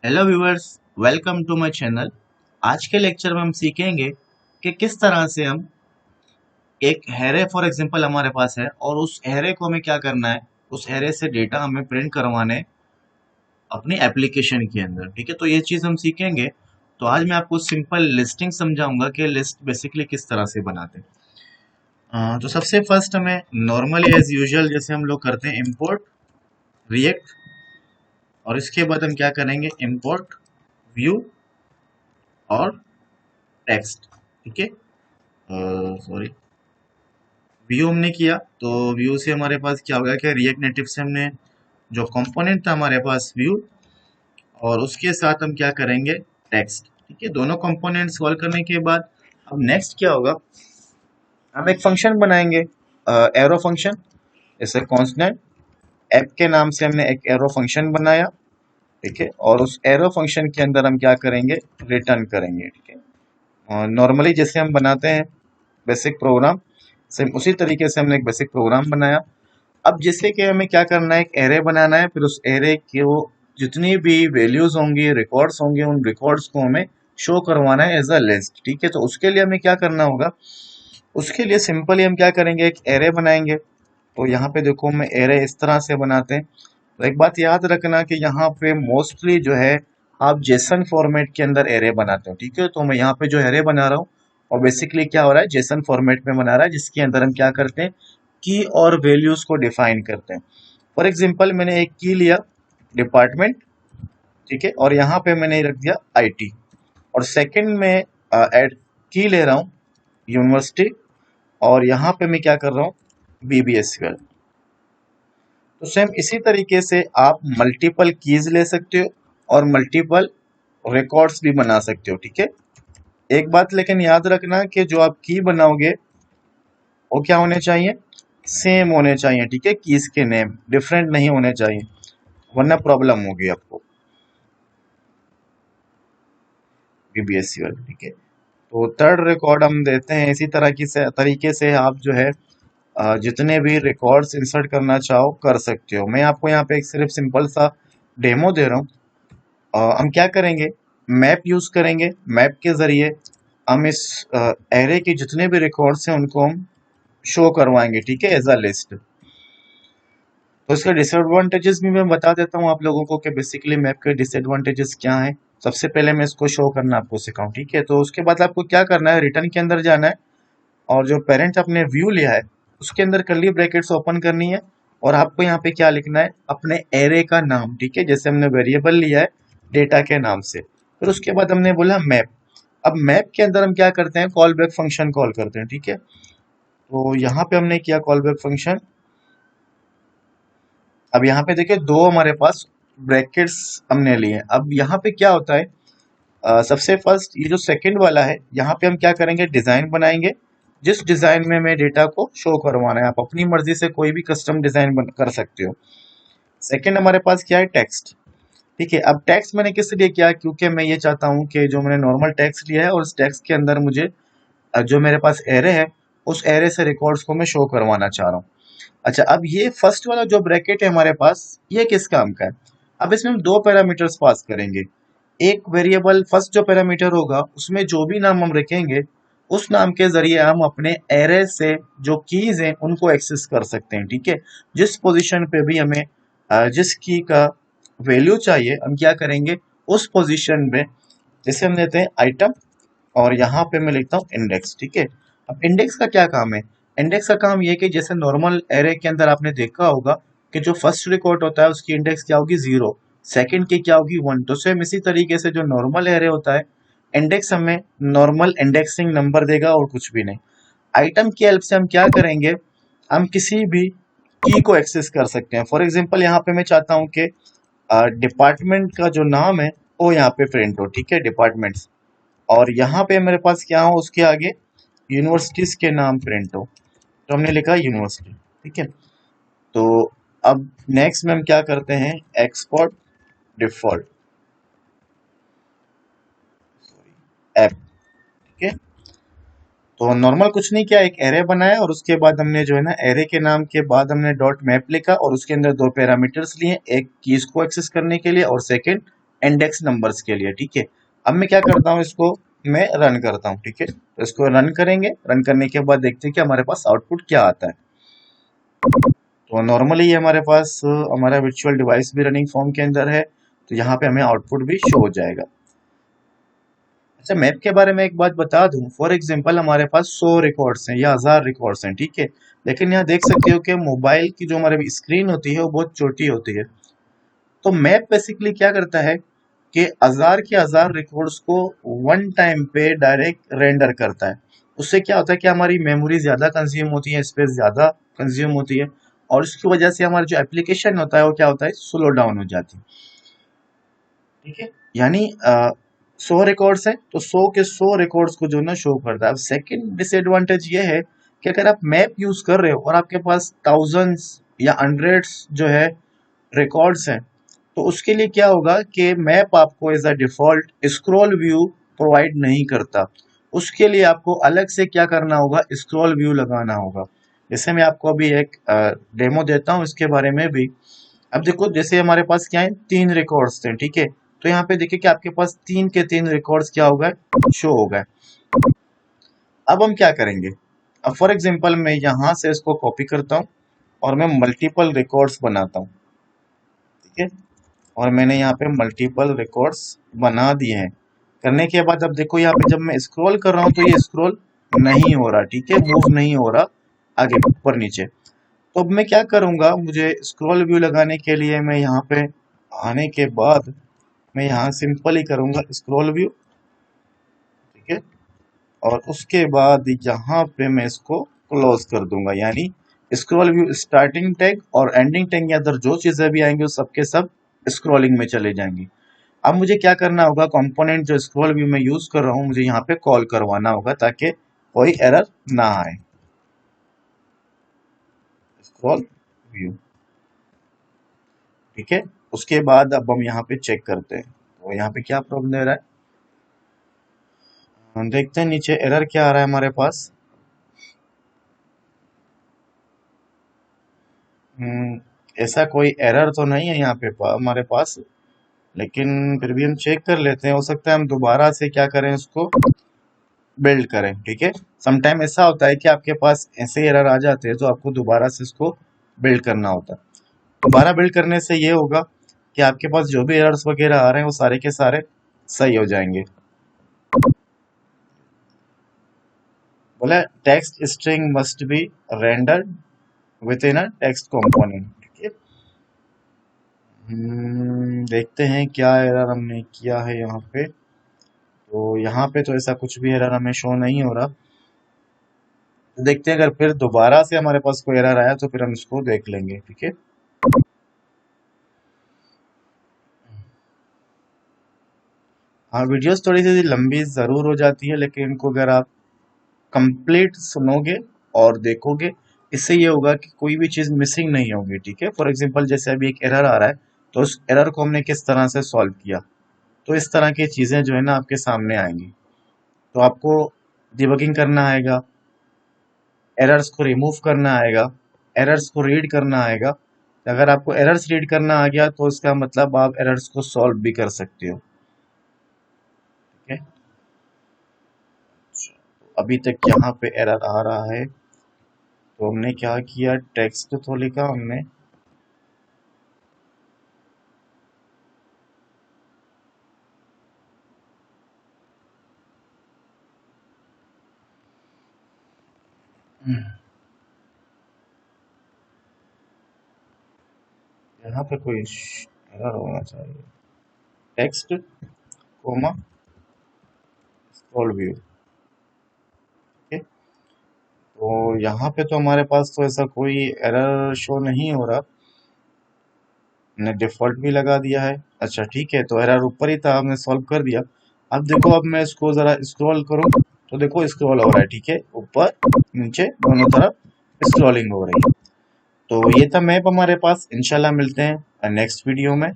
Hello viewers, welcome to my channel. आज के lecture में हम सीखेंगे कि किस तरह से हम एक हैरे फॉर एग्जांपल हमारे पास है और उस हैरे को हमें क्या करना है, उस हैरे से डेटा हमें प्रिंट करवाने अपनी एप्लीकेशन के अंदर। ठीक है, तो ये चीज़ हम सीखेंगे। तो आज मैं आपको सिंपल लिस्टिंग समझाऊंगा कि लिस्ट बेसिकली किस तरह से बनाते हैं। तो सबसे फर्स्ट हमें नॉर्मली एज यूजुअल जैसे हम लोग करते हैं इंपोर्ट रिएक्ट, और इसके बाद हम क्या करेंगे इंपोर्ट व्यू और टेक्स्ट। ठीक है, सॉरी, व्यू हमने किया तो व्यू से हमारे पास क्या हो गया कि रिएक्ट नेटिव से हमने जो कंपोनेंट था हमारे पास व्यू, और उसके साथ हम क्या करेंगे टेक्स्ट। ठीक है, दोनों कंपोनेंट्स कॉल करने के बाद अब नेक्स्ट क्या होगा, हम एक फंक्शन बनाएंगे, एरो फंक्शन। जैसे कांस्टेंट ऐप के नाम से हमने एक एरो फंक्शन बनाया। ठीक है, और उस एरो फंक्शन के अंदर हम क्या करेंगे, रिटर्न करेंगे। ठीक है, नॉर्मली जैसे हम बनाते हैं बेसिक प्रोग्राम, सेम उसी तरीके से हमने एक बेसिक प्रोग्राम बनाया। अब जैसे कि हमें क्या करना है, एक एरे बनाना है, फिर उस एरे के वो जितनी भी वैल्यूज होंगी, रिकॉर्ड्स होंगे, उन रिकॉर्ड्स को हमें शो करवाना है एज अ लिस्ट। ठीक है, तो उसके लिए हमें क्या करना होगा, उसके लिए सिंपली हम क्या करेंगे, एक एरे बनाएंगे। तो यहाँ पे देखो हम एरे इस तरह से बनाते हैं। तो एक बात याद रखना कि यहाँ पे मोस्टली जो है आप जेसन फॉर्मेट के अंदर एरे बनाते हो। ठीक है, तो मैं यहाँ पे जो एरे बना रहा हूँ और बेसिकली क्या हो रहा है, जेसन फॉर्मेट में बना रहा है, जिसके अंदर हम क्या करते हैं, की और वैल्यूज को डिफाइन करते हैं। फॉर एग्जांपल मैंने एक की लिया डिपार्टमेंट, ठीक है, और यहाँ पे मैंने रख दिया आईटी, और सेकंड में एड की ले रहा हूँ यूनिवर्सिटी, और यहाँ पे मैं क्या कर रहा हूँ बीबीएससीएल। तो सेम इसी तरीके से आप मल्टीपल कीज ले सकते हो और मल्टीपल रिकॉर्ड्स भी बना सकते हो। ठीक है, एक बात लेकिन याद रखना कि जो आप की बनाओगे वो क्या होने चाहिए, सेम होने चाहिए। ठीक है, कीज के नेम डिफरेंट नहीं होने चाहिए, वरना प्रॉब्लम होगी आपको बीबीएससी वाले। ठीक है, तो थर्ड रिकॉर्ड हम देते हैं इसी तरह की तरीके से आप जो है जितने भी रिकॉर्ड्स इंसर्ट करना चाहो कर सकते हो। मैं आपको यहाँ पे एक सिर्फ सिंपल सा डेमो दे रहा हूँ। हम क्या करेंगे, मैप यूज करेंगे। मैप के जरिए हम इस एरे के जितने भी रिकॉर्ड्स हैं उनको हम शो करवाएंगे। ठीक है, एज अ लिस्ट। तो इसका डिसएडवांटेजेस भी मैं बता देता हूँ आप लोगों को कि बेसिकली मैप के डिसएडवांटेजेस क्या हैं। सबसे पहले मैं इसको शो करना आपको सिखाऊं। ठीक है, तो उसके बाद आपको क्या करना है, रिटर्न के अंदर जाना है, और जो पेरेंट आपने व्यू लिया है उसके अंदर कर्ली ब्रैकेट्स ओपन करनी है, और आपको यहाँ पे क्या लिखना है, अपने एरे का नाम। ठीक है, जैसे हमने वेरिएबल लिया है डेटा के नाम से, फिर उसके बाद हमने बोला मैप। अब मैप के अंदर हम क्या करते हैं, कॉल बैक फंक्शन कॉल करते हैं। ठीक है, तो यहाँ पे हमने किया कॉल बैक फंक्शन। अब यहाँ पे देखिए दो हमारे पास ब्रैकेट्स हमने लिए। अब यहाँ पे क्या होता है, सबसे फर्स्ट ये जो सेकंड वाला है, यहाँ पे हम क्या करेंगे, डिजाइन बनाएंगे। जिस डिजाइन में हमें डेटा को शो करवाना है, आप अपनी मर्जी से कोई भी कस्टम डिजाइन कर सकते हो। सेकंड हमारे पास क्या है, टेक्स्ट। ठीक है, अब टेक्स्ट मैंने किस लिए किया, क्योंकि मैं ये चाहता हूँ कि जो मैंने नॉर्मल टेक्स्ट लिया है और उस टेक्स्ट के अंदर मुझे जो मेरे पास एरे है उस एरे से रिकॉर्ड्स को मैं शो करवाना चाह रहा हूँ। अच्छा, अब ये फर्स्ट वाला जो ब्रैकेट है हमारे पास, ये किस काम का है। अब इसमें हम दो पैरामीटर्स पास करेंगे। एक वेरिएबल फर्स्ट जो पैरामीटर होगा उसमें जो भी नाम हम रखेंगे, उस नाम के जरिए हम अपने एरे से जो कीज हैं उनको एक्सेस कर सकते हैं। ठीक है, जिस पोजीशन पे भी हमें जिस की का वैल्यू चाहिए हम क्या करेंगे, उस पोजीशन में जैसे हम देते हैं आइटम, और यहाँ पे मैं लिखता हूँ इंडेक्स। ठीक है, अब इंडेक्स का क्या काम है, इंडेक्स का काम ये है कि जैसे नॉर्मल एरे के अंदर आपने देखा होगा कि जो फर्स्ट रिकॉर्ड होता है उसकी इंडेक्स क्या होगी, 0, सेकंड की क्या होगी, 1। तो सेम इसी तरीके से जो नॉर्मल एरे होता है, इंडेक्स हमें नॉर्मल इंडेक्सिंग नंबर देगा और कुछ भी नहीं। आइटम की हेल्प से हम क्या करेंगे, हम किसी भी की को एक्सेस कर सकते हैं। फॉर एग्जाम्पल यहाँ पे मैं चाहता हूँ कि डिपार्टमेंट का जो नाम है वो यहाँ पे प्रिंट हो। ठीक है, डिपार्टमेंट्स, और यहाँ पे मेरे पास क्या हो, उसके आगे यूनिवर्सिटीज के नाम प्रिंट हो, तो हमने लिखा यूनिवर्सिटी। ठीक है, तो अब नेक्स्ट में हम क्या करते हैं, एक्सपोर्ट डिफॉल्ट ऐप। ठीक है, तो नॉर्मल कुछ नहीं किया, एक एरे बनाया और उसके बाद हमने जो है ना, एरे के नाम के बाद हमने डॉट मैप लिखा और उसके अंदर दो पैरामीटर्स लिए, एक कीज को एक्सेस करने के लिए और सेकंड इंडेक्स नंबर्स के लिए, ठीक है। अब मैं क्या करता हूँ, इसको मैं रन करता हूँ, ठीक है। तो इसको रन करेंगे, रन करने के बाद देखते हैं कि हमारे पास आउटपुट क्या आता है। तो नॉर्मली हमारे पास हमारा वर्चुअल डिवाइस भी रनिंग फॉर्म के अंदर है, तो यहाँ पे हमें आउटपुट भी शो हो जाएगा। अच्छा, मैप के बारे में एक बात बता दूं, फॉर एग्जांपल हमारे पास 100 रिकॉर्ड्स हैं या 1000 रिकॉर्ड्स हैं, ठीक है। लेकिन यहाँ देख सकते हो कि मोबाइल की जो हमारी स्क्रीन होती है वो बहुत छोटी होती है। तो मैप बेसिकली क्या करता है कि 1000 के 1000 रिकॉर्ड्स को वन टाइम पे डायरेक्ट रेंडर करता है। उससे क्या होता है कि हमारी मेमोरी ज्यादा कंज्यूम होती है, स्पेस ज्यादा कंज्यूम होती है, और इसकी वजह से हमारा जो एप्लीकेशन होता है वो क्या होता है, स्लो डाउन हो जाती है, ठीक है। यानी 100 रिकॉर्ड्स है तो 100 रिकॉर्ड्स को जो ना शो करता है। अब सेकंड डिसएडवांटेज ये है कि अगर आप मैप यूज कर रहे हो और आपके पास थाउजेंड्स या हंड्रेड्स जो है रिकॉर्ड्स हैं, तो उसके लिए क्या होगा कि मैप आपको as a default scroll view provide नहीं करता। उसके लिए आपको अलग से क्या करना होगा, स्क्रॉल व्यू लगाना होगा। जैसे मैं आपको अभी एक डेमो देता हूँ इसके बारे में भी। अब देखो, जैसे हमारे पास क्या है, 3 रिकॉर्ड्स थे, ठीक है। तो यहाँ पे देखिए कि आपके पास 3 के 3 रिकॉर्ड्स क्या हो गए, शो हो गए। अब हम क्या करेंगे, अब फॉर एग्जांपल मैं यहाँ से इसको कॉपी करता हूँ और मैं मल्टीपल रिकॉर्ड्स बनाता हूँ, ठीक है। और मैंने यहाँ पे मल्टीपल रिकॉर्ड्स बना दिए हैं। करने के बाद अब देखो यहाँ पे जब मैं स्क्रॉल कर रहा हूँ तो ये स्क्रॉल नहीं हो रहा, ठीक है, मूव नहीं हो रहा आगे ऊपर नीचे। तो अब मैं क्या करूंगा, मुझे स्क्रॉल व्यू लगाने के लिए मैं यहाँ पे आने के बाद मैं यहाँ सिंपल ही करूंगा स्क्रॉल व्यू, ठीक है। और उसके बाद यहाँ पे मैं इसको क्लोज कर दूंगा, यानी स्क्रॉल व्यू स्टार्टिंग टैग और एंडिंग टैग के अंदर जो चीजें भी आएंगी वो सबके सब स्क्रॉलिंग में चले जाएंगी। अब मुझे क्या करना होगा, कंपोनेंट जो स्क्रॉल व्यू में यूज कर रहा हूँ मुझे यहाँ पे कॉल करवाना होगा ताकि कोई एरर ना आए। स्क्रॉल व्यू, ठीक है। उसके बाद अब हम यहाँ पे चेक करते हैं तो यहाँ पे क्या प्रॉब्लम दे रहा है, हम देखते हैं नीचे एरर क्या आ रहा है हमारे पास। ऐसा कोई एरर तो नहीं है यहाँ पे हमारे पास, लेकिन फिर भी हम चेक कर लेते हैं। हो सकता है हम दोबारा से क्या करें, उसको बिल्ड करें, ठीक है। समटाइम ऐसा होता है कि आपके पास ऐसे एरर आ जाते हैं तो आपको दोबारा से इसको बिल्ड करना होता है। दोबारा बिल्ड करने से ये होगा कि आपके पास जो भी एरर्स वगैरह आ रहे हैं वो सारे के सारे सही हो जाएंगे। बोला text string must be rendered with in a text component, ठीक है। देखते हैं क्या एरर हमने किया है यहाँ पे। तो यहाँ पे तो ऐसा कुछ भी एरर हमें शो नहीं हो रहा। तो देखते हैं, अगर फिर दोबारा से हमारे पास कोई एरर आया तो फिर हम इसको देख लेंगे, ठीक है। हाँ, वीडियोस थोड़ी सी लंबी जरूर हो जाती है, लेकिन इनको अगर आप कंप्लीट सुनोगे और देखोगे, इससे ये होगा कि कोई भी चीज मिसिंग नहीं होगी, ठीक है। फॉर एग्जांपल जैसे अभी एक एरर आ रहा है तो उस एरर को हमने किस तरह से सॉल्व किया, तो इस तरह की चीजें जो है ना आपके सामने आएंगी। तो आपको डिबगिंग करना आएगा, एरर्स को रिमूव करना आएगा, एरर्स को रीड करना आएगा। अगर आपको एरर्स रीड करना आ गया तो इसका मतलब आप एरर्स को सॉल्व भी कर सकते हो, ठीक है। अभी तक यहाँ पे एरर आ रहा है तो हमने क्या किया, टेक्स्ट तो लिखा हमने, यहाँ पे कोई एरर होना चाहिए, टेक्स्ट कोमा स्क्रॉल व्यू, ठीक है। तो यहाँ पे तो हमारे पास तो ऐसा कोई एरर शो नहीं हो रहा, हमने डिफॉल्ट भी लगा दिया है। अच्छा ठीक है, तो एरर ऊपर ही था, हमने सॉल्व कर दिया। अब देखो, अब मैं इसको जरा स्क्रॉल करूँ तो देखो स्क्रॉल हो रहा है, ठीक है, ऊपर नीचे दोनों तरफ स्क्रॉलिंग हो रही है। तो ये था मैप हमारे पास। इंशाल्लाह मिलते हैं नेक्स्ट वीडियो में।